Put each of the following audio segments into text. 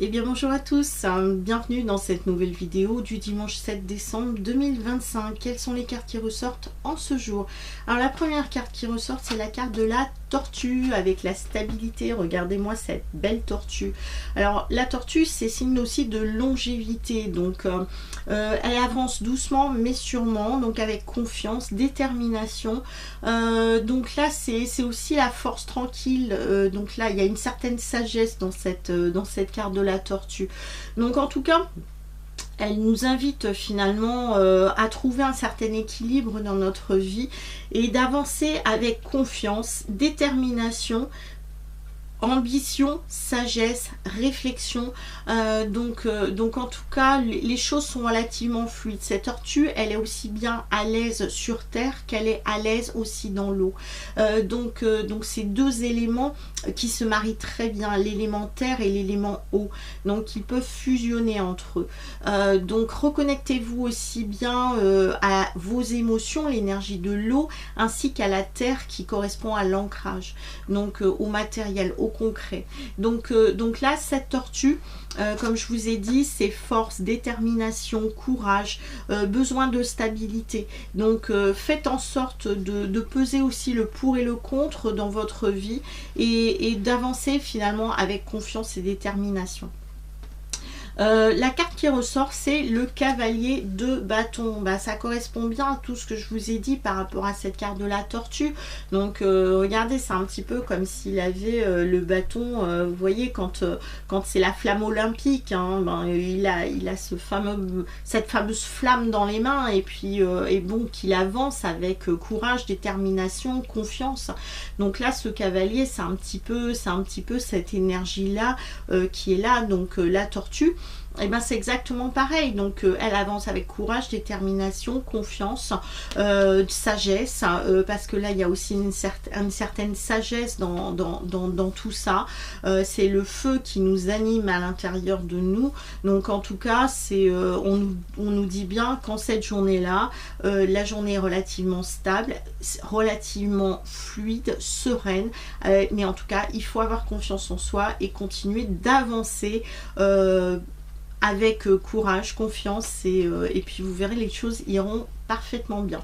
Eh bien bonjour à tous, bienvenue dans cette nouvelle vidéo du dimanche 7 décembre 2025. Quelles sont les cartes qui ressortent en ce jour? Alors la première carte qui ressort, c'est la carte de la tortue avec la stabilité. Regardez-moi cette belle tortue. Alors la tortue, c'est signe aussi de longévité, donc elle avance doucement mais sûrement, donc avec confiance, détermination. Donc là c'est aussi la force tranquille, donc là il y a une certaine sagesse dans cette carte de la tortue. Donc en tout cas, elle nous invite finalement à trouver un certain équilibre dans notre vie et d'avancer avec confiance, détermination, ambition, sagesse, réflexion. Donc en tout cas, les choses sont relativement fluides. Cette tortue, elle est aussi bien à l'aise sur terre qu'elle est à l'aise aussi dans l'eau. Donc c'est deux éléments qui se marient très bien, l'élément terre et l'élément eau. Donc ils peuvent fusionner entre eux. Donc reconnectez-vous aussi bien à vos émotions, l'énergie de l'eau, ainsi qu'à la terre qui correspond à l'ancrage, donc au matériel, au concret. Donc là, cette tortue, comme je vous ai dit, c'est force, détermination, courage, besoin de stabilité. Donc faites en sorte de peser aussi le pour et le contre dans votre vie et d'avancer finalement avec confiance et détermination. La carte qui ressort, c'est le cavalier de bâton. Ça correspond bien à tout ce que je vous ai dit par rapport à cette carte de la tortue. Donc regardez, c'est un petit peu comme s'il avait le bâton, vous voyez, quand c'est la flamme olympique, hein, il a cette fameuse flamme dans les mains, et puis qu'il avance avec courage, détermination, confiance. Donc là, ce cavalier, c'est un petit peu cette énergie-là qui est là. Donc la tortue, et c'est exactement pareil. Donc elle avance avec courage, détermination, confiance, sagesse, parce que là il y a aussi une certaine sagesse dans tout ça. C'est le feu qui nous anime à l'intérieur de nous. Donc en tout cas, on nous dit bien qu'en cette journée-là, la journée est relativement stable, relativement fluide, sereine, mais en tout cas il faut avoir confiance en soi et continuer d'avancer avec courage, confiance, et puis vous verrez, les choses iront parfaitement bien.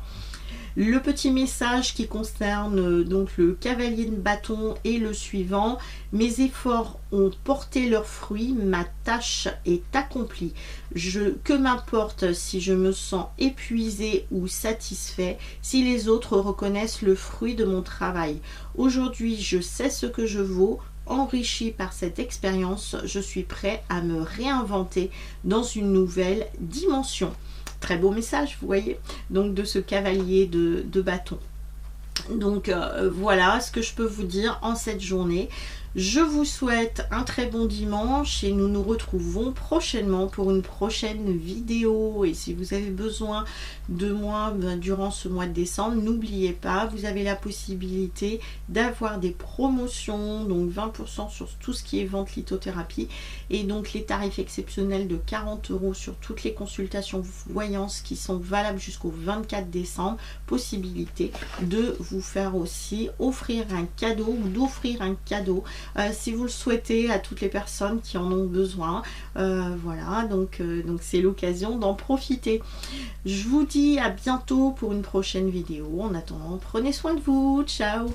Le petit message qui concerne donc le cavalier de bâton est le suivant: mes efforts ont porté leurs fruits, ma tâche est accomplie. Que m'importe si je me sens épuisé ou satisfait, si les autres reconnaissent le fruit de mon travail. Aujourd'hui, je sais ce que je vaux. Enrichi par cette expérience, je suis prêt à me réinventer dans une nouvelle dimension. Très beau message, vous voyez, donc de ce cavalier de bâton. Donc voilà ce que je peux vous dire en cette journée. Je vous souhaite un très bon dimanche et nous nous retrouvons prochainement pour une prochaine vidéo. Et si vous avez besoin de moi durant ce mois de décembre, n'oubliez pas, vous avez la possibilité d'avoir des promotions, donc 20% sur tout ce qui est vente lithothérapie, et donc les tarifs exceptionnels de 40 € sur toutes les consultations voyances qui sont valables jusqu'au 24 décembre. Possibilité de vous faire aussi offrir un cadeau ou d'offrir un cadeau si vous le souhaitez à toutes les personnes qui en ont besoin. Voilà, donc c'est l'occasion d'en profiter. Je vous dis à bientôt pour une prochaine vidéo. En attendant, prenez soin de vous. Ciao!